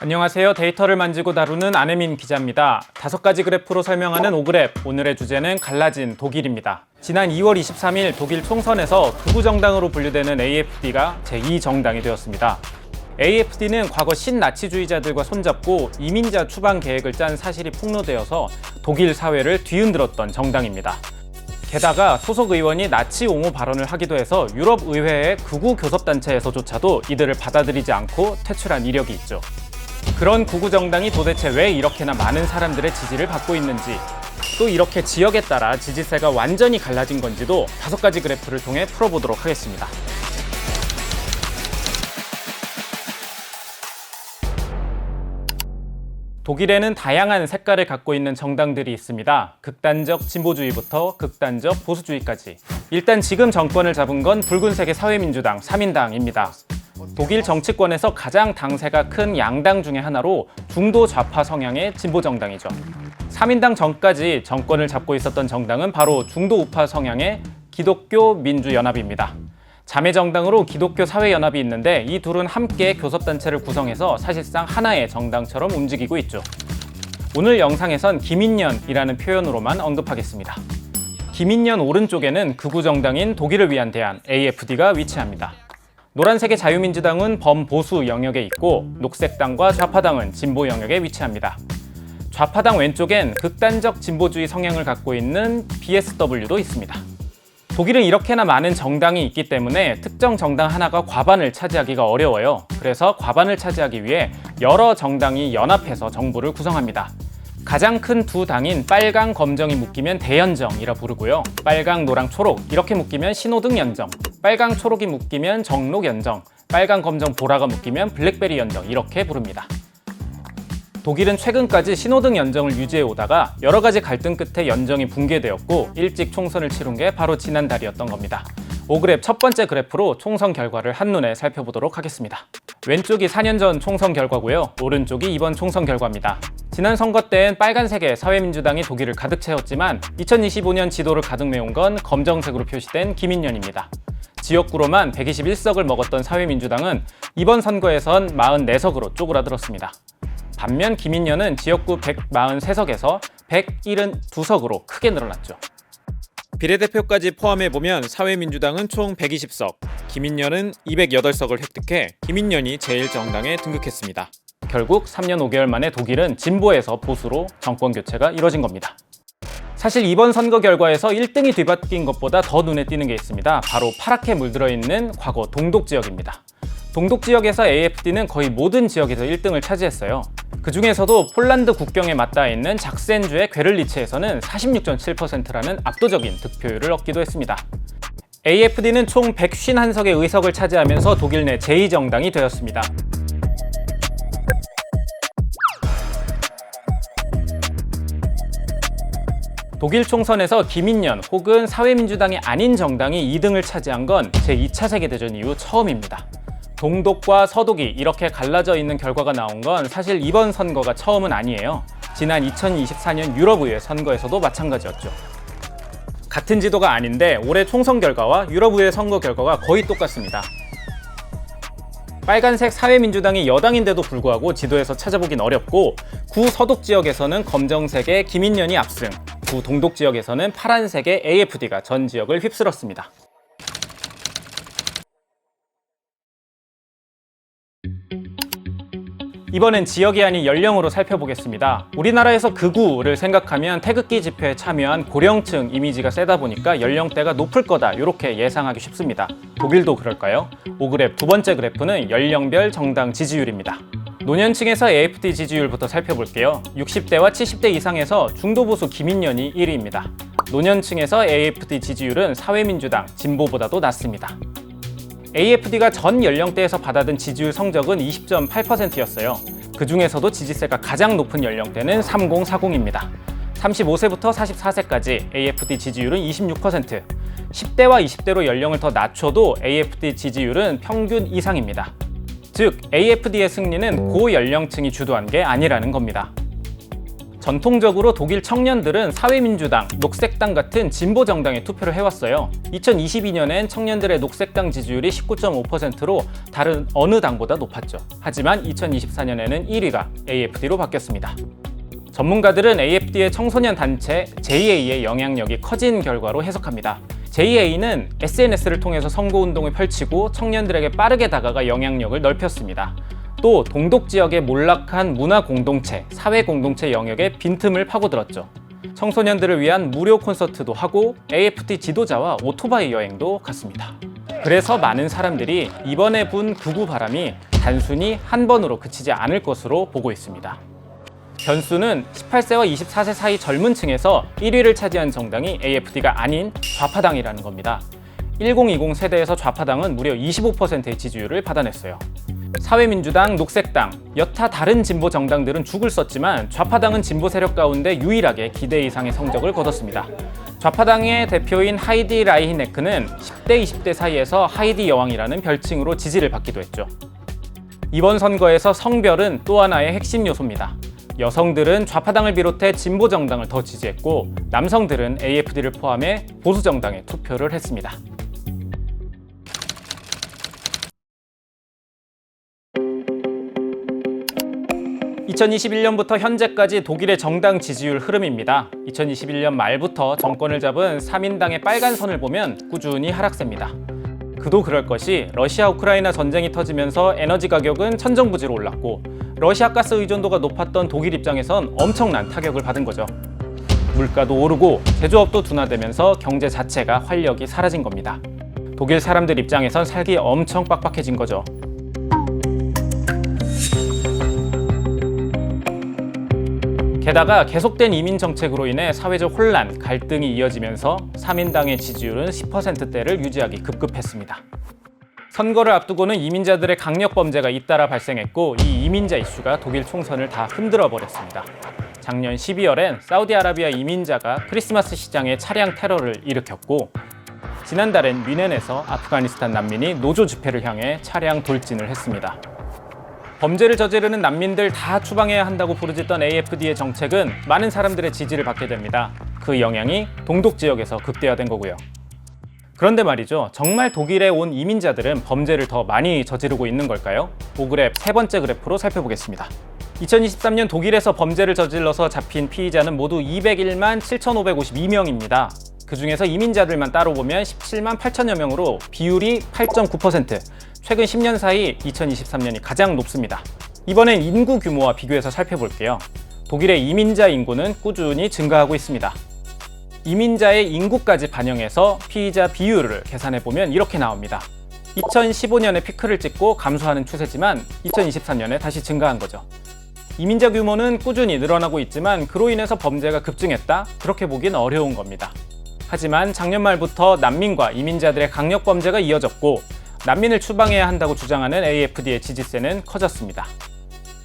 안녕하세요. 데이터를 만지고 다루는 안혜민 기자입니다. 5가지 그래프로 설명하는 오그랩. 오늘의 주제는 갈라진 독일입니다. 지난 2월 23일 독일 총선에서 극우정당으로 분류되는 AfD가 제2정당이 되었습니다. AfD는 과거 신나치주의자들과 손잡고 이민자 추방 계획을 짠 사실이 폭로되어서 독일 사회를 뒤흔들었던 정당입니다. 게다가 소속 의원이 나치 옹호 발언을 하기도 해서 유럽 의회의 극우 교섭단체에서조차도 이들을 받아들이지 않고 퇴출한 이력이 있죠. 그런 극우 정당이 도대체 왜 이렇게나 많은 사람들의 지지를 받고 있는지, 또 이렇게 지역에 따라 지지세가 완전히 갈라진 건지도 5가지 그래프를 통해 풀어보도록 하겠습니다. 독일에는 다양한 색깔을 갖고 있는 정당들이 있습니다. 극단적 진보주의부터 극단적 보수주의까지. 일단 지금 정권을 잡은 건 붉은색의 사회민주당, 3인당입니다. 독일 정치권에서 가장 당세가 큰 양당 중에 하나로 중도 좌파 성향의 진보정당이죠. 3인당 전까지 정권을 잡고 있었던 정당은 바로 중도 우파 성향의 기독교 민주연합입니다. 자매정당으로 기독교 사회연합이 있는데 이 둘은 함께 교섭단체를 구성해서 사실상 하나의 정당처럼 움직이고 있죠. 오늘 영상에선 기민연이라는 표현으로만 언급하겠습니다. 기민연 오른쪽에는 극우정당인 독일을 위한 대안 AfD가 위치합니다. 노란색의 자유민주당은 범보수 영역에 있고 녹색당과 좌파당은 진보 영역에 위치합니다. 좌파당 왼쪽엔 극단적 진보주의 성향을 갖고 있는 BSW도 있습니다. 독일은 이렇게나 많은 정당이 있기 때문에 특정 정당 하나가 과반을 차지하기가 어려워요. 그래서 과반을 차지하기 위해 여러 정당이 연합해서 정부를 구성합니다. 가장 큰 두 당인 빨강, 검정이 묶이면 대연정이라 부르고요. 빨강, 노랑, 초록 이렇게 묶이면 신호등 연정, 빨강, 초록이 묶이면 정록 연정, 빨강, 검정, 보라가 묶이면 블랙베리 연정 이렇게 부릅니다. 독일은 최근까지 신호등 연정을 유지해 오다가 여러 가지 갈등 끝에 연정이 붕괴되었고 일찍 총선을 치른 게 바로 지난달이었던 겁니다. 오그랩 첫 번째 그래프로 총선 결과를 한눈에 살펴보도록 하겠습니다. 왼쪽이 4년 전 총선 결과고요. 오른쪽이 이번 총선 결과입니다. 지난 선거 때엔 빨간색의 사회민주당이 독일을 가득 채웠지만 2025년 지도를 가득 메운 건 검정색으로 표시된 기민연입니다. 지역구로만 121석을 먹었던 사회민주당은 이번 선거에선 44석으로 쪼그라들었습니다. 반면 기민연은 지역구 143석에서 172석으로 크게 늘어났죠. 비례대표까지 포함해보면 사회민주당은 총 120석, 기민연은 208석을 획득해 기민연이 제1정당에 등극했습니다. 결국 3년 5개월 만에 독일은 진보에서 보수로 정권 교체가 이뤄진 겁니다. 사실 이번 선거 결과에서 1등이 뒤바뀐 것보다 더 눈에 띄는 게 있습니다. 바로 파랗게 물들어 있는 과거 동독 지역입니다. 동독 지역에서 AfD는 거의 모든 지역에서 1등을 차지했어요. 그 중에서도 폴란드 국경에 맞닿아 있는 작센주의 괴를리체에서는 46.7%라는 압도적인 득표율을 얻기도 했습니다. AfD는 총 151석의 의석을 차지하면서 독일 내 제2정당이 되었습니다. 독일 총선에서 기민연 혹은 사회민주당이 아닌 정당이 2등을 차지한 건 제2차 세계대전 이후 처음입니다. 동독과 서독이 이렇게 갈라져 있는 결과가 나온 건 사실 이번 선거가 처음은 아니에요. 지난 2024년 유럽의회 선거에서도 마찬가지였죠. 같은 지도가 아닌데 올해 총선 결과와 유럽의회 선거 결과가 거의 똑같습니다. 빨간색 사회민주당이 여당인데도 불구하고 지도에서 찾아보긴 어렵고 구서독 지역에서는 검정색의 기민연이 압승, 구동독 지역에서는 파란색의 AfD가 전 지역을 휩쓸었습니다. 이번엔 지역이 아닌 연령으로 살펴보겠습니다. 우리나라에서 극우를 생각하면 태극기 집회에 참여한 고령층 이미지가 세다 보니까 연령대가 높을 거다 이렇게 예상하기 쉽습니다. 독일도 그럴까요? 오그랩 두 번째 그래프는 연령별 정당 지지율입니다. 노년층에서 AfD 지지율부터 살펴볼게요. 60대와 70대 이상에서 중도보수 기민연이 1위입니다. 노년층에서 AfD 지지율은 사회민주당, 진보보다도 낮습니다. AfD가 전 연령대에서 받아든 지지율 성적은 20.8%였어요. 그 중에서도 지지세가 가장 높은 연령대는 3040입니다. 35세부터 44세까지 AfD 지지율은 26%, 10대와 20대로 연령을 더 낮춰도 AfD 지지율은 평균 이상입니다. 즉, AfD의 승리는 고연령층이 주도한 게 아니라는 겁니다. 전통적으로 독일 청년들은 사회민주당, 녹색당 같은 진보 정당에 투표를 해왔어요. 2022년엔 청년들의 녹색당 지지율이 19.5%로 다른 어느 당보다 높았죠. 하지만 2024년에는 1위가 AfD로 바뀌었습니다. 전문가들은 AfD의 청소년 단체 JA의 영향력이 커진 결과로 해석합니다. JA는 SNS를 통해서 선거운동을 펼치고 청년들에게 빠르게 다가가 영향력을 넓혔습니다. 또 동독 지역의 몰락한 문화 공동체, 사회 공동체 영역에 빈틈을 파고들었죠. 청소년들을 위한 무료 콘서트도 하고 AfD 지도자와 오토바이 여행도 갔습니다. 그래서 많은 사람들이 이번에 분 극우 바람이 단순히 한 번으로 그치지 않을 것으로 보고 있습니다. 변수는 18세와 24세 사이 젊은 층에서 1위를 차지한 정당이 AfD가 아닌 좌파당이라는 겁니다. 1020 세대에서 좌파당은 무려 25%의 지지율을 받아냈어요. 사회민주당, 녹색당, 여타 다른 진보 정당들은 죽을 썼지만 좌파당은 진보 세력 가운데 유일하게 기대 이상의 성적을 거뒀습니다. 좌파당의 대표인 하이디 라이히네크는 10대, 20대 사이에서 하이디 여왕이라는 별칭으로 지지를 받기도 했죠. 이번 선거에서 성별은 또 하나의 핵심 요소입니다. 여성들은 좌파당을 비롯해 진보 정당을 더 지지했고 남성들은 AfD를 포함해 보수 정당에 투표를 했습니다. (2021년부터) 현재까지 독일의 정당 지지율 흐름입니다. 2021년 말부터 정권을 잡은 3인당의 빨간 선을 보면 꾸준히 하락세입니다. 그도 그럴 것이 러시아 우크라이나 전쟁이 터지면서 에너지 가격은 천정부지로 올랐고 러시아 가스 의존도가 높았던 독일 입장에선 엄청난 타격을 받은 거죠. 물가도 오르고 제조업도 둔화되면서 경제 자체가 활력이 사라진 겁니다. 독일 사람들 입장에선 살기 엄청 빡빡해진 거죠. 게다가 계속된 이민 정책으로 인해 사회적 혼란, 갈등이 이어지면서 3인당의 지지율은 10%대를 유지하기 급급했습니다. 선거를 앞두고는 이민자들의 강력 범죄가 잇따라 발생했고 이 이민자 이슈가 독일 총선을 다 흔들어 버렸습니다. 작년 12월엔 사우디아라비아 이민자가 크리스마스 시장에 차량 테러를 일으켰고 지난달엔 뮌헨에서 아프가니스탄 난민이 노조 집회를 향해 차량 돌진을 했습니다. 범죄를 저지르는 난민들 다 추방해야 한다고 부르짖던 AfD의 정책은 많은 사람들의 지지를 받게 됩니다. 그 영향이 동독 지역에서 극대화된 거고요. 그런데 말이죠. 정말 독일에 온 이민자들은 범죄를 더 많이 저지르고 있는 걸까요? 5그래프 세 번째 그래프로 살펴보겠습니다. 2023년 독일에서 범죄를 저질러서 잡힌 피의자는 모두 201만 7,552명입니다. 그 중에서 이민자들만 따로 보면 17만 8천여 명으로 비율이 8.9%, 최근 10년 사이 2023년이 가장 높습니다. 이번엔 인구 규모와 비교해서 살펴볼게요. 독일의 이민자 인구는 꾸준히 증가하고 있습니다. 이민자의 인구까지 반영해서 피의자 비율을 계산해보면 이렇게 나옵니다. 2015년에 피크를 찍고 감소하는 추세지만 2023년에 다시 증가한 거죠. 이민자 규모는 꾸준히 늘어나고 있지만 그로 인해서 범죄가 급증했다? 그렇게 보긴 어려운 겁니다. 하지만 작년 말부터 난민과 이민자들의 강력 범죄가 이어졌고 난민을 추방해야 한다고 주장하는 AfD의 지지세는 커졌습니다.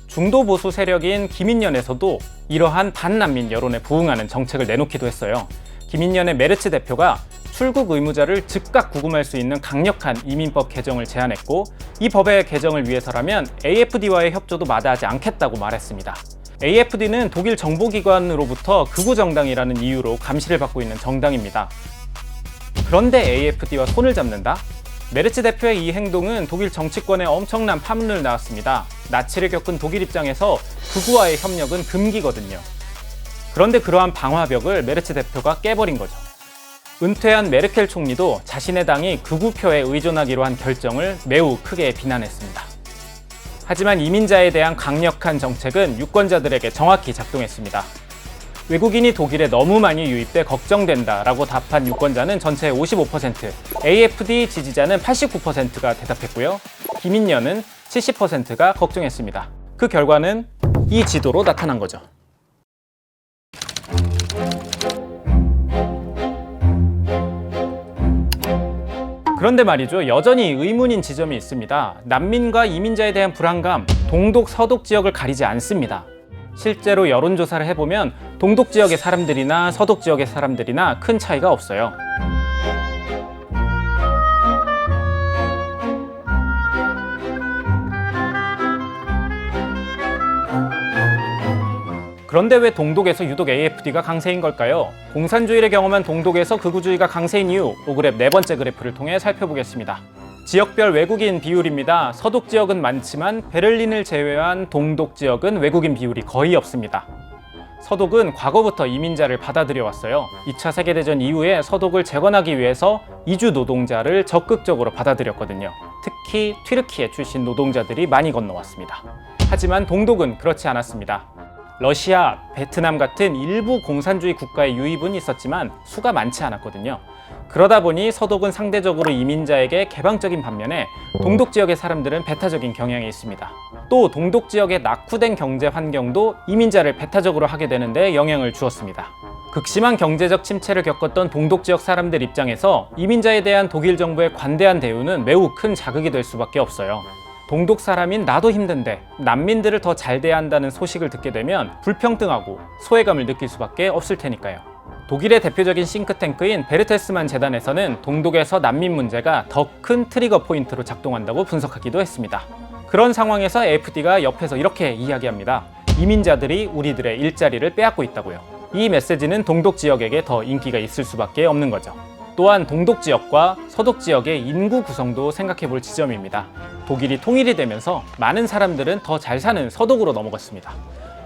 중도 보수 세력인 기민연에서도 이러한 반난민 여론에 부응하는 정책을 내놓기도 했어요. 기민연의 메르츠 대표가 출국 의무자를 즉각 구금할 수 있는 강력한 이민법 개정을 제안했고 이 법의 개정을 위해서라면 AfD와의 협조도 마다하지 않겠다고 말했습니다. AfD는 독일 정보기관으로부터 극우 정당이라는 이유로 감시를 받고 있는 정당입니다. 그런데 AfD와 손을 잡는다? 메르츠 대표의 이 행동은 독일 정치권에 엄청난 파문을 낳았습니다. 나치를 겪은 독일 입장에서 극우와의 협력은 금기거든요. 그런데 그러한 방화벽을 메르츠 대표가 깨버린 거죠. 은퇴한 메르켈 총리도 자신의 당이 극우표에 의존하기로 한 결정을 매우 크게 비난했습니다. 하지만 이민자에 대한 강력한 정책은 유권자들에게 정확히 작동했습니다. 외국인이 독일에 너무 많이 유입돼 걱정된다라고 답한 유권자는 전체의 55%, AfD 지지자는 89%가 대답했고요. 기민연은 70%가 걱정했습니다. 그 결과는 이 지도로 나타난 거죠. 그런데 말이죠. 여전히 의문인 지점이 있습니다. 난민과 이민자에 대한 불안감, 동독, 서독 지역을 가리지 않습니다. 실제로 여론조사를 해보면 동독 지역의 사람들이나 서독 지역의 사람들이나 큰 차이가 없어요. 그런데 왜 동독에서 유독 AFD가 강세인 걸까요? 공산주의를 경험한 동독에서 극우주의가 강세인 이유, 오그랩 네 번째 그래프를 통해 살펴보겠습니다. 지역별 외국인 비율입니다. 서독 지역은 많지만 베를린을 제외한 동독 지역은 외국인 비율이 거의 없습니다. 서독은 과거부터 이민자를 받아들여왔어요. 2차 세계대전 이후에 서독을 재건하기 위해서 이주 노동자를 적극적으로 받아들였거든요. 특히 튀르키예 출신 노동자들이 많이 건너왔습니다. 하지만 동독은 그렇지 않았습니다. 러시아, 베트남 같은 일부 공산주의 국가의 유입은 있었지만 수가 많지 않았거든요. 그러다 보니 서독은 상대적으로 이민자에게 개방적인 반면에 동독 지역의 사람들은 배타적인 경향이 있습니다. 또 동독 지역의 낙후된 경제 환경도 이민자를 배타적으로 하게 되는데 영향을 주었습니다. 극심한 경제적 침체를 겪었던 동독 지역 사람들 입장에서 이민자에 대한 독일 정부의 관대한 대우는 매우 큰 자극이 될 수밖에 없어요. 동독 사람인 나도 힘든데 난민들을 더 잘 대해야 한다는 소식을 듣게 되면 불평등하고 소외감을 느낄 수밖에 없을 테니까요. 독일의 대표적인 싱크탱크인 베르테스만 재단에서는 동독에서 난민 문제가 더 큰 트리거 포인트로 작동한다고 분석하기도 했습니다. 그런 상황에서 AFD가 옆에서 이렇게 이야기합니다. 이민자들이 우리들의 일자리를 빼앗고 있다고요. 이 메시지는 동독 지역에게 더 인기가 있을 수밖에 없는 거죠. 또한 동독 지역과 서독 지역의 인구 구성도 생각해 볼 지점입니다. 독일이 통일이 되면서 많은 사람들은 더 잘 사는 서독으로 넘어갔습니다.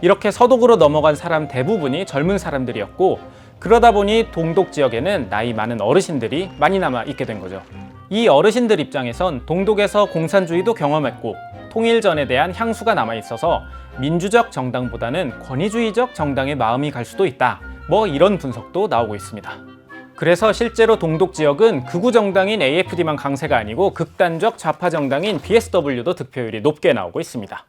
이렇게 서독으로 넘어간 사람 대부분이 젊은 사람들이었고, 그러다 보니 동독 지역에는 나이 많은 어르신들이 많이 남아 있게 된 거죠. 이 어르신들 입장에선 동독에서 공산주의도 경험했고 통일전에 대한 향수가 남아 있어서 민주적 정당보다는 권위주의적 정당의 마음이 갈 수도 있다. 뭐 이런 분석도 나오고 있습니다. 그래서 실제로 동독 지역은 극우 정당인 AFD만 강세가 아니고 극단적 좌파 정당인 BSW도 득표율이 높게 나오고 있습니다.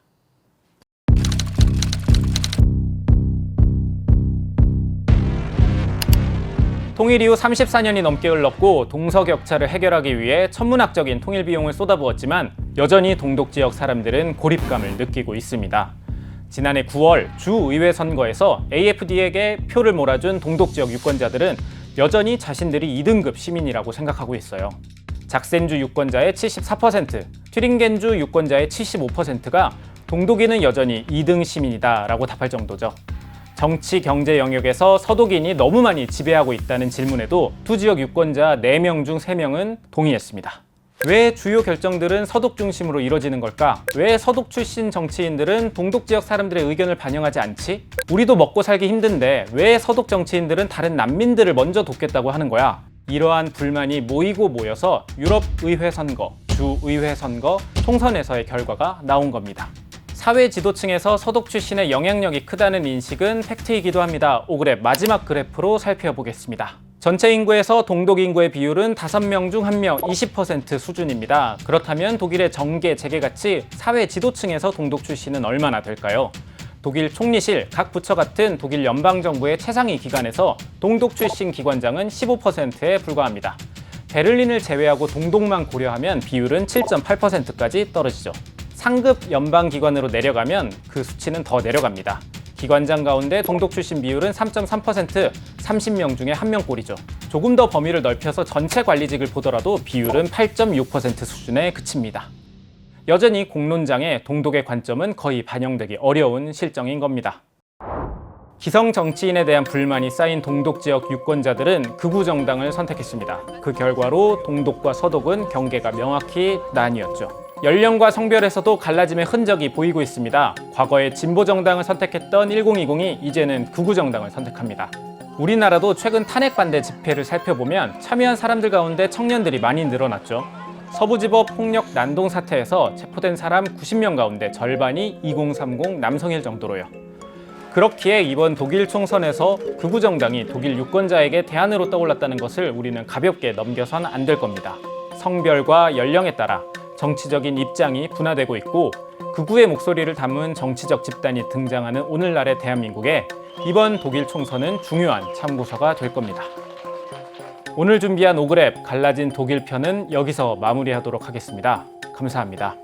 통일 이후 34년이 넘게 흘렀고 동서격차를 해결하기 위해 천문학적인 통일 비용을 쏟아부었지만 여전히 동독 지역 사람들은 고립감을 느끼고 있습니다. 지난해 9월 주의회 선거에서 AFD에게 표를 몰아준 동독 지역 유권자들은 여전히 자신들이 2등급 시민이라고 생각하고 있어요. 작센주 유권자의 74%, 튜링겐주 유권자의 75%가 동독인은 여전히 2등 시민이다라고 답할 정도죠. 정치, 경제 영역에서 서독인이 너무 많이 지배하고 있다는 질문에도 두 지역 유권자 4명 중 3명은 동의했습니다. 왜 주요 결정들은 서독 중심으로 이뤄지는 걸까? 왜 서독 출신 정치인들은 동독 지역 사람들의 의견을 반영하지 않지? 우리도 먹고 살기 힘든데 왜 서독 정치인들은 다른 난민들을 먼저 돕겠다고 하는 거야? 이러한 불만이 모이고 모여서 유럽 의회 선거, 주의회 선거, 총선에서의 결과가 나온 겁니다. 사회 지도층에서 서독 출신의 영향력이 크다는 인식은 팩트이기도 합니다. 오그랩 마지막 그래프로 살펴보겠습니다. 전체 인구에서 동독 인구의 비율은 5명 중 1명, 20% 수준입니다. 그렇다면 독일의 정계, 재계같이 사회 지도층에서 동독 출신은 얼마나 될까요? 독일 총리실, 각 부처 같은 독일 연방정부의 최상위 기관에서 동독 출신 기관장은 15%에 불과합니다. 베를린을 제외하고 동독만 고려하면 비율은 7.8%까지 떨어지죠. 상급 연방기관으로 내려가면 그 수치는 더 내려갑니다. 기관장 가운데 동독 출신 비율은 3.3%, 30명 중에 1명꼴이죠. 조금 더 범위를 넓혀서 전체 관리직을 보더라도 비율은 8.6% 수준에 그칩니다. 여전히 공론장에 동독의 관점은 거의 반영되기 어려운 실정인 겁니다. 기성 정치인에 대한 불만이 쌓인 동독 지역 유권자들은 극우 정당을 선택했습니다. 그 결과로 동독과 서독은 경계가 명확히 나뉘었죠. 연령과 성별에서도 갈라짐의 흔적이 보이고 있습니다. 과거에 진보 정당을 선택했던 1020이 이제는 극우 정당을 선택합니다. 우리나라도 최근 탄핵 반대 집회를 살펴보면 참여한 사람들 가운데 청년들이 많이 늘어났죠. 서부지법 폭력 난동 사태에서 체포된 사람 90명 가운데 절반이 2030 남성일 정도로요. 그렇기에 이번 독일 총선에서 극우 정당이 독일 유권자에게 대안으로 떠올랐다는 것을 우리는 가볍게 넘겨선 안 될 겁니다. 성별과 연령에 따라 정치적인 입장이 분화되고 있고 극우의 목소리를 담은 정치적 집단이 등장하는 오늘날의 대한민국에 이번 독일 총선은 중요한 참고서가 될 겁니다. 오늘 준비한 오그랩 갈라진 독일 편은 여기서 마무리하도록 하겠습니다. 감사합니다.